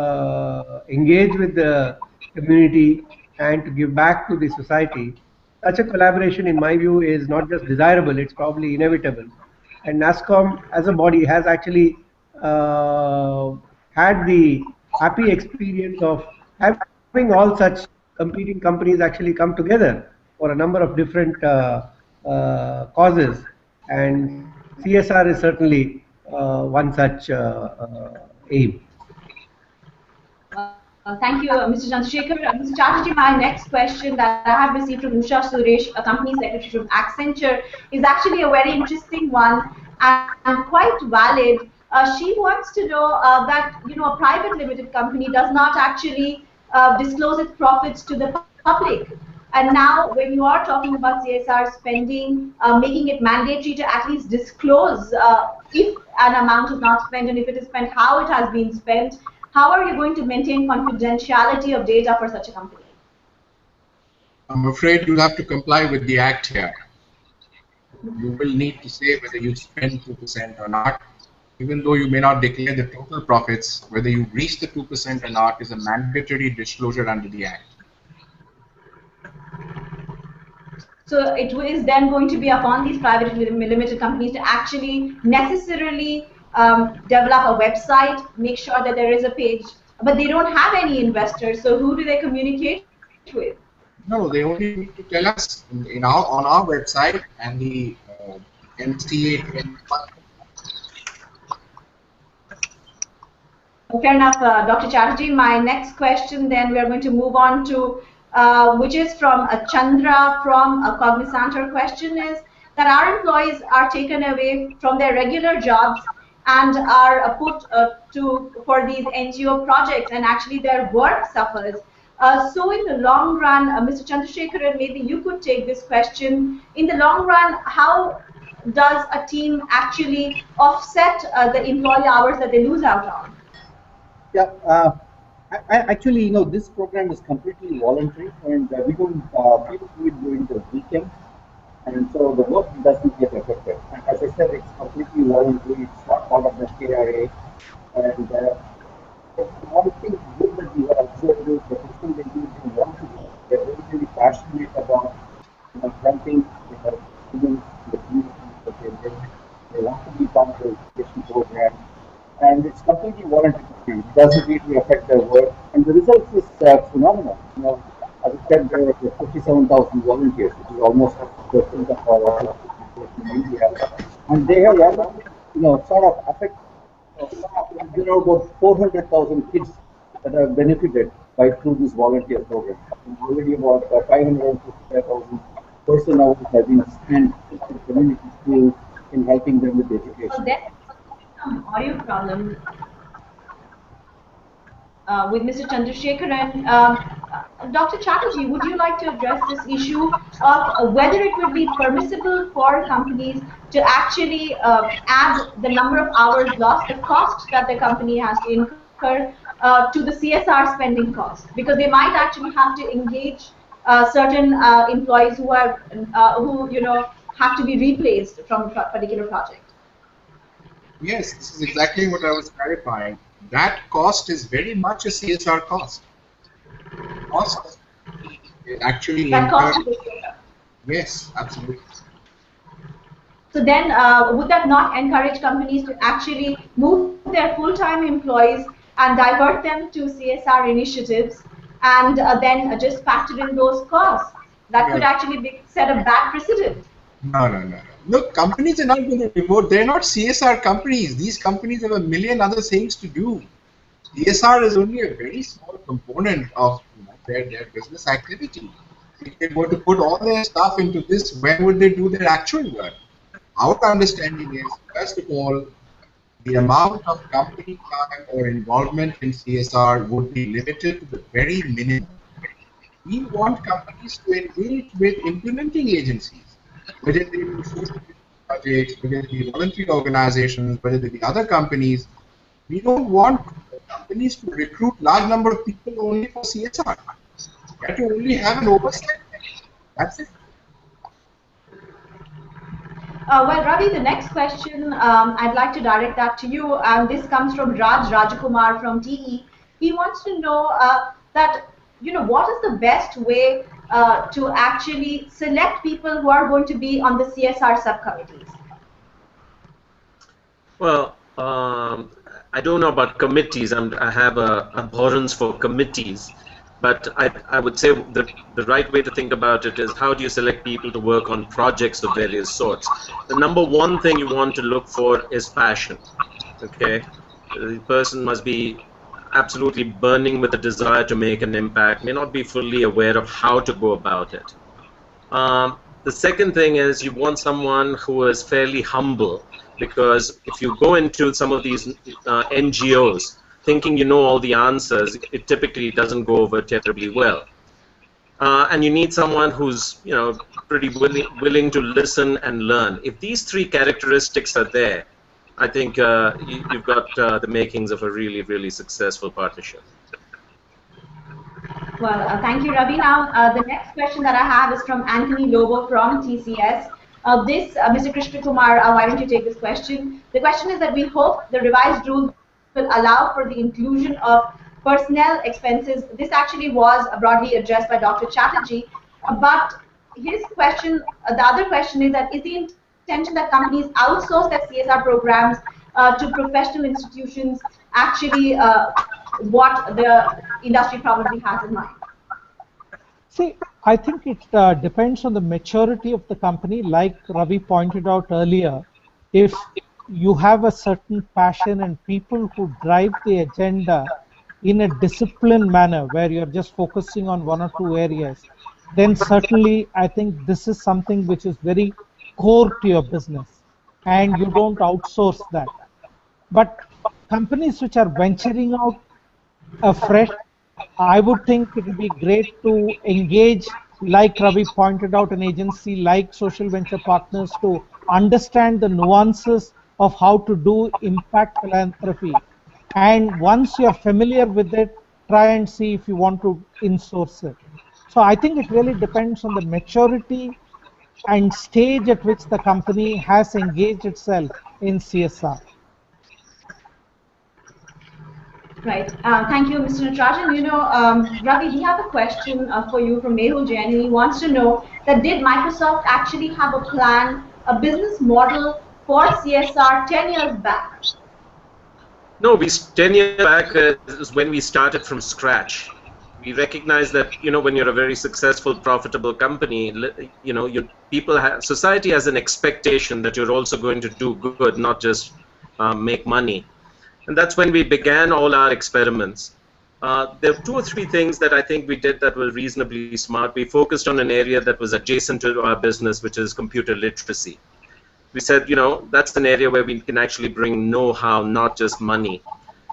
engage with the community and to give back to the society, such a collaboration, in my view, is not just desirable, it's probably inevitable. And NASSCOM as a body has actually had the happy experience of having all such competing companies actually come together for a number of different causes. And certainly CSR is certainly one such aim. Thank you, Mr. Chandrasekhar. Mr. Chatterjee, my next question that I have received from Usha Suresh, a company secretary from Accenture, is actually a very interesting one and quite valid. She wants to know that a private limited company does not actually disclose its profits to the public. And now, when you are talking about CSR spending, making it mandatory to at least disclose if an amount is not spent and if it is spent, how it has been spent, how are you going to maintain confidentiality of data for such a company? I'm afraid you'll have to comply with the Act here. You will need to say whether you spend 2% or not. Even though you may not declare the total profits, whether you reach the 2% or not is a mandatory disclosure under the Act. So it is then going to be upon these private limited companies to actually necessarily develop a website, make sure that there is a page, but they don't have any investors. So who do they communicate with? No, they only need to tell us on our website and the MCA 21. Fair enough, Dr. Chatterjee. My next question then we are going to move on to, which is from Chandra from Cognizant. Her question is that our employees are taken away from their regular jobs and are put for these NGO projects, and actually their work suffers. So in the long run, Mr. Chandrasekharan, maybe you could take this question. In the long run, how does a team actually offset the employee hours that they lose out on? Yeah, actually, this program is completely voluntary, and we don't people do it during the weekend, and so the work doesn't get affected. And as I said, it's completely voluntary. It's not part of the KRA, and one thing good that we have observed is the people they do want to do. They're very, very passionate about helping students, the community that they live. They want to be part of the education program. And it's completely voluntary. It doesn't really affect their work, and the results is phenomenal. As I said, there are 57,000 volunteers, which is almost 1% of our workforce in India, and they have, sort of affect. There are about 400,000 kids that have benefited through this volunteer program. And already about 555,000 person hours have been spent in community schools in helping them with education. So there's some audio problem with Mr. Chandrasekharan. Dr. Chatterjee, would you like to address this issue of whether it would be permissible for companies to actually add the number of hours lost, the cost that the company has to incur to the CSR spending cost? Because they might actually have to engage certain employees who have to be replaced from a particular project. Yes, this is exactly what I was clarifying. That cost is very much a CSR cost. Cost actually that cost. Yes, absolutely. So then, would that not encourage companies to actually move their full-time employees and divert them to CSR initiatives, and then just factor in those costs? That could actually set a bad precedent. No. Look, companies are not going to devote. They're not CSR companies. These companies have a million other things to do. CSR is only a very small component of their business activity. If they were to put all their stuff into this, where would they do their actual work? Our understanding is, first of all, the amount of company time or involvement in CSR would be limited to the very minimum. We want companies to engage with implementing agencies, whether they be social projects, whether they be voluntary organizations, whether they be other companies. We don't want companies to recruit large number of people only for CSR. You have to only have an oversight. That's it. Well, Ravi, the next question, I'd like to direct that to you. And this comes from Rajakumar from TE. He wants to know that, what is the best way to actually select people who are going to be on the CSR subcommittees? Well, I don't know about committees. I have a abhorrence for committees. But I would say the right way to think about it is how do you select people to work on projects of various sorts. The number one thing you want to look for is passion. Okay, the person must be absolutely burning with a desire to make an impact, may not be fully aware of how to go about it. The second thing is you want someone who is fairly humble, because if you go into some of these NGOs thinking you know all the answers, it typically doesn't go over terribly well. And you need someone who's pretty willing to listen and learn. If these three characteristics are there, I think you've got the makings of a really, really successful partnership. Well, thank you, Ravi. Now, the next question that I have is from Anthony Lobo from TCS. Mr. Krishna Kumar, why don't you take this question? The question is that we hope the revised rules will allow for the inclusion of personnel expenses. This actually was broadly addressed by Dr. Chatterjee. But his question, the other question is that is the intention that companies outsource their CSR programs to professional institutions actually what the industry probably has in mind? See, I think it depends on the maturity of the company. Like Ravi pointed out earlier, if you have a certain passion and people who drive the agenda in a disciplined manner where you're just focusing on one or two areas, then certainly I think this is something which is very core to your business and you don't outsource that. But companies which are venturing out afresh, I would think it would be great to engage, like Ravi pointed out, an agency like Social Venture Partners to understand the nuances of how to do impact philanthropy. And once you're familiar with it, try and see if you want to insource it. So I think it really depends on the maturity and stage at which the company has engaged itself in CSR. Right. Thank you, Mr. Natarajan. Ravi, we have a question for you from Mehul Jain. He wants to know that did Microsoft actually have a plan, a business model for CSR 10 years back? No, 10 years back is when we started from scratch. We recognize that when you're a very successful, profitable company, society has an expectation that you're also going to do good, not just make money. And that's when we began all our experiments. There are two or three things that I think we did that were reasonably smart. We focused on an area that was adjacent to our business, which is computer literacy. We said, that's an area where we can actually bring know-how, not just money.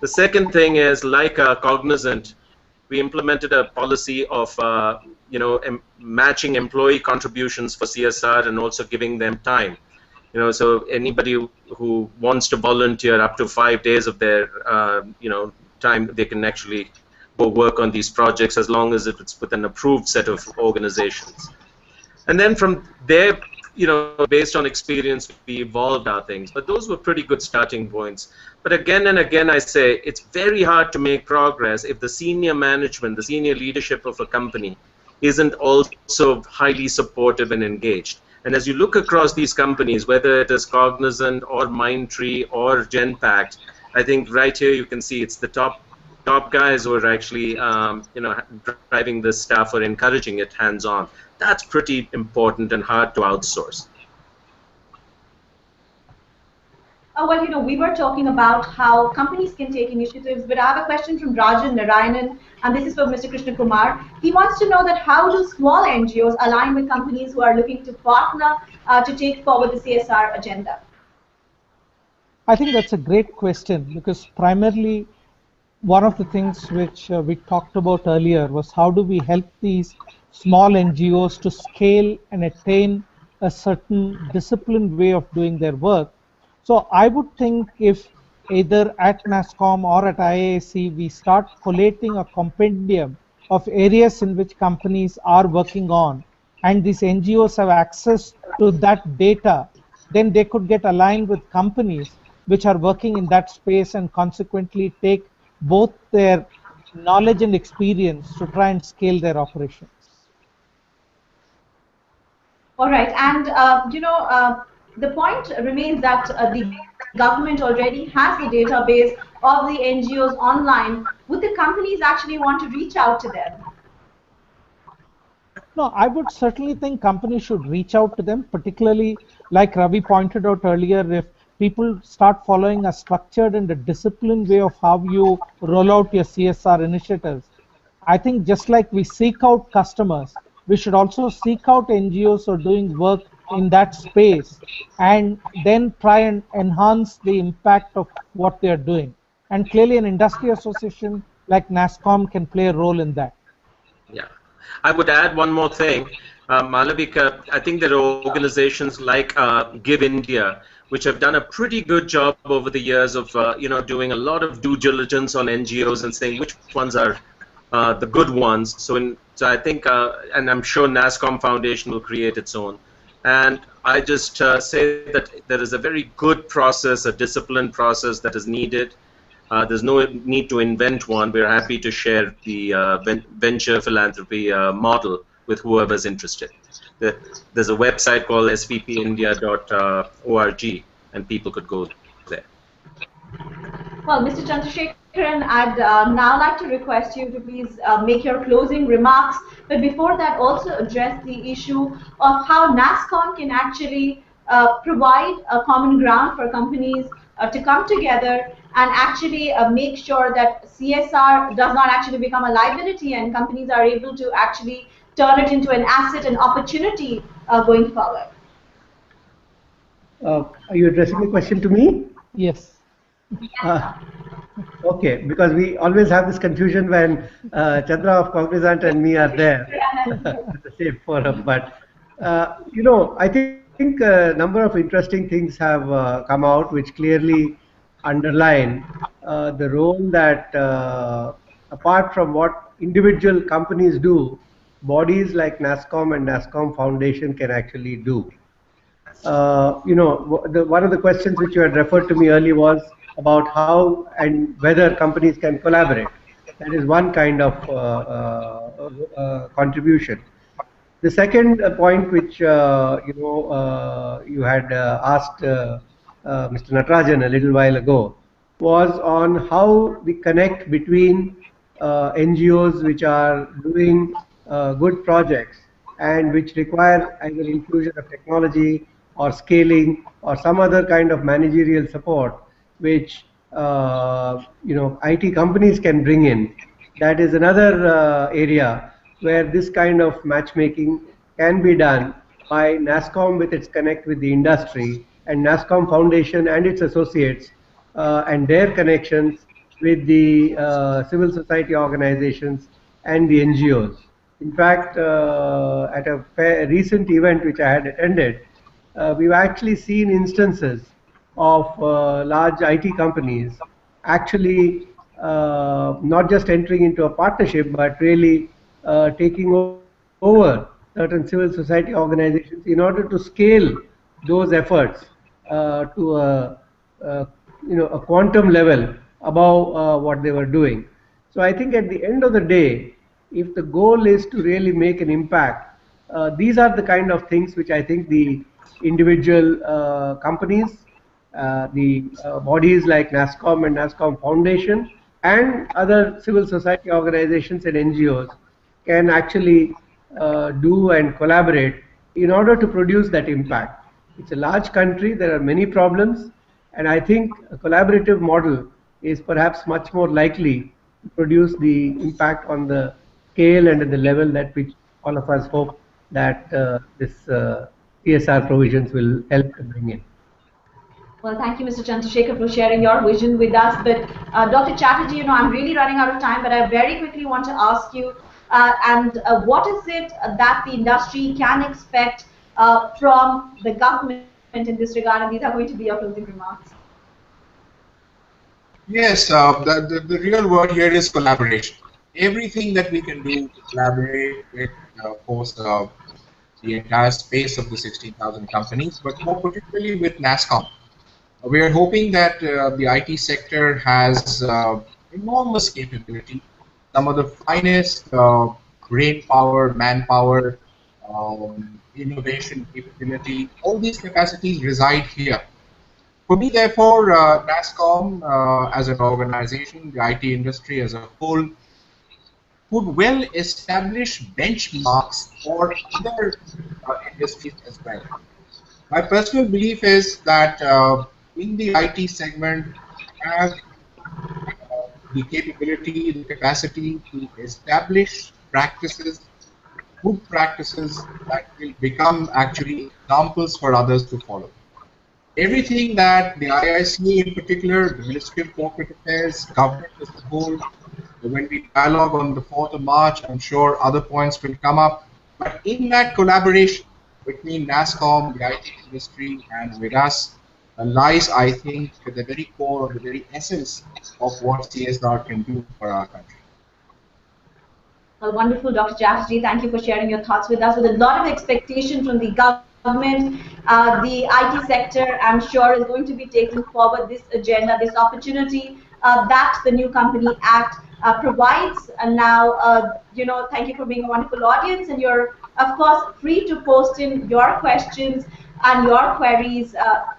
The second thing is, like Cognizant, we implemented a policy of matching employee contributions for CSR and also giving them time. So anybody who wants to volunteer up to 5 days of their time, they can actually go work on these projects as long as it's with an approved set of organizations. And then from there, based on experience, we evolved our things. But those were pretty good starting points. But again and again, I say it's very hard to make progress if the senior management, the senior leadership of a company isn't also highly supportive and engaged. And as you look across these companies, whether it is Cognizant or Mindtree or Genpact, I think right here you can see it's the top guys who are actually driving this stuff or encouraging it hands-on. That's pretty important and hard to outsource. Well, we were talking about how companies can take initiatives, but I have a question from Rajan Narayanan, and this is for Mr. Krishna Kumar. He wants to know that how do small NGOs align with companies who are looking to partner to take forward the CSR agenda? I think that's a great question, because primarily one of the things which we talked about earlier was how do we help these small NGOs to scale and attain a certain disciplined way of doing their work. So I would think if either at NASSCOM or at IISc we start collating a compendium of areas in which companies are working on, and these NGOs have access to that data, then they could get aligned with companies which are working in that space and consequently take both their knowledge and experience to try and scale their operations. All right, and the point remains that the government already has the database of the NGOs online. Would the companies actually want to reach out to them? No, I would certainly think companies should reach out to them, particularly like Ravi pointed out earlier, if people start following a structured and a disciplined way of how you roll out your CSR initiatives. I think just like we seek out customers, we should also seek out NGOs who are doing work in that space and then try and enhance the impact of what they are doing. And clearly an industry association like NASSCOM can play a role in that. Yeah. I would add one more thing. Malavika, I think there are organizations like Give India, which have done a pretty good job over the years of doing a lot of due diligence on NGOs and saying which ones are the good ones. So I think, and I'm sure NASSCOM Foundation will create its own. And I just say that there is a very good process, a disciplined process that is needed. There's no need to invent one. We're happy to share the venture philanthropy model with whoever's interested. There's a website called svpindia.org, and people could go there. Well, Mr. Chandrasekharan, I'd now like to request you to please make your closing remarks. But before that, also address the issue of how NASSCOM can actually provide a common ground for companies to come together and actually make sure that CSR does not actually become a liability and companies are able to actually turn it into an asset and opportunity going forward. Are you addressing the question to me? Yes. Okay, because we always have this confusion when Chandra of Cognizant and me are there at the same forum. But I think a number of interesting things have come out, which clearly underline the role that, apart from what individual companies do, bodies like NASSCOM and NASSCOM Foundation can actually do. One of the questions which you had referred to me earlier was about how and whether companies can collaborate. That is one kind of contribution. The second point which you had asked Mr. Natarajan a little while ago was on how we connect between NGOs which are doing good projects and which require either infusion of technology or scaling or some other kind of managerial support which IT companies can bring in. That is another area where this kind of matchmaking can be done by NASSCOM with its connect with the industry and NASSCOM Foundation and its associates and their connections with the civil society organizations and the NGOs. In fact, at a recent event which I had attended, we've actually seen instances of large IT companies actually not just entering into a partnership, but really taking over certain civil society organizations in order to scale those efforts to a quantum level above what they were doing. So I think at the end of the day, if the goal is to really make an impact, these are the kind of things which I think the individual companies, the bodies like NASSCOM and NASSCOM Foundation, and other civil society organizations and NGOs can actually do and collaborate in order to produce that impact. It's a large country, there are many problems, and I think a collaborative model is perhaps much more likely to produce the impact on the scale and at the level that which all of us hope that this CSR provisions will help to bring in. Well, thank you, Mr. Chandrasekhar, for sharing your vision with us. But Dr. Chatterjee, I'm really running out of time, but I very quickly want to ask you, what is it that the industry can expect from the government in this regard? And these are going to be your closing remarks. Yes, the real word here is collaboration. Everything that we can do to collaborate with, of course, the entire space of the 16,000 companies, but more particularly with NASSCOM. We are hoping that the IT sector has enormous capability, some of the finest brain power, manpower, innovation capability. All these capacities reside here. For me, therefore, NASSCOM as an organization, the IT industry as a whole, could well establish benchmarks for other industries as well. My personal belief is that in the IT segment, we have the capability, the capacity to establish practices, good practices that will become actually examples for others to follow. Everything that the IIC in particular, the Ministry of Corporate Affairs, government as a whole, when we dialogue on the 4th of March, I'm sure other points will come up. But in that collaboration between NASSCOM, the IT industry, and with us, lies, I think, at the very core or the very essence of what CSR can do for our country. Well, wonderful, Dr. Chatterjee. Thank you for sharing your thoughts with us. With a lot of expectation from the government, the IT sector, I'm sure, is going to be taking forward this agenda, this opportunity that the New Company Act provides. And now, thank you for being a wonderful audience. And you're, of course, free to post in your questions and your queries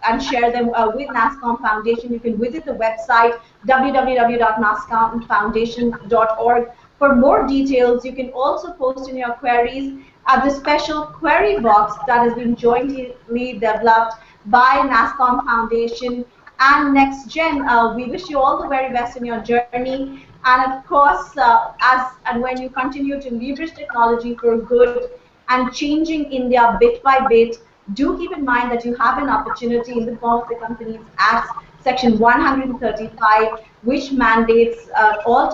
and share them with NASSCOM Foundation. You can visit the website www.nasscomfoundation.org. For more details, you can also post in your queries at the special query box that has been jointly developed by NASSCOM Foundation and NextGen. We wish you all the very best in your journey. And of course, as and when you continue to leverage technology for good and changing India bit by bit, do keep in mind that you have an opportunity in the form of the Companies Act, Section 135, which mandates all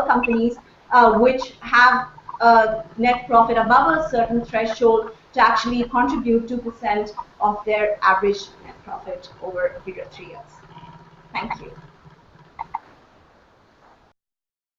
companies which have a net profit above a certain threshold to actually contribute 2% of their average net profit over a period of 3 years. Thank you.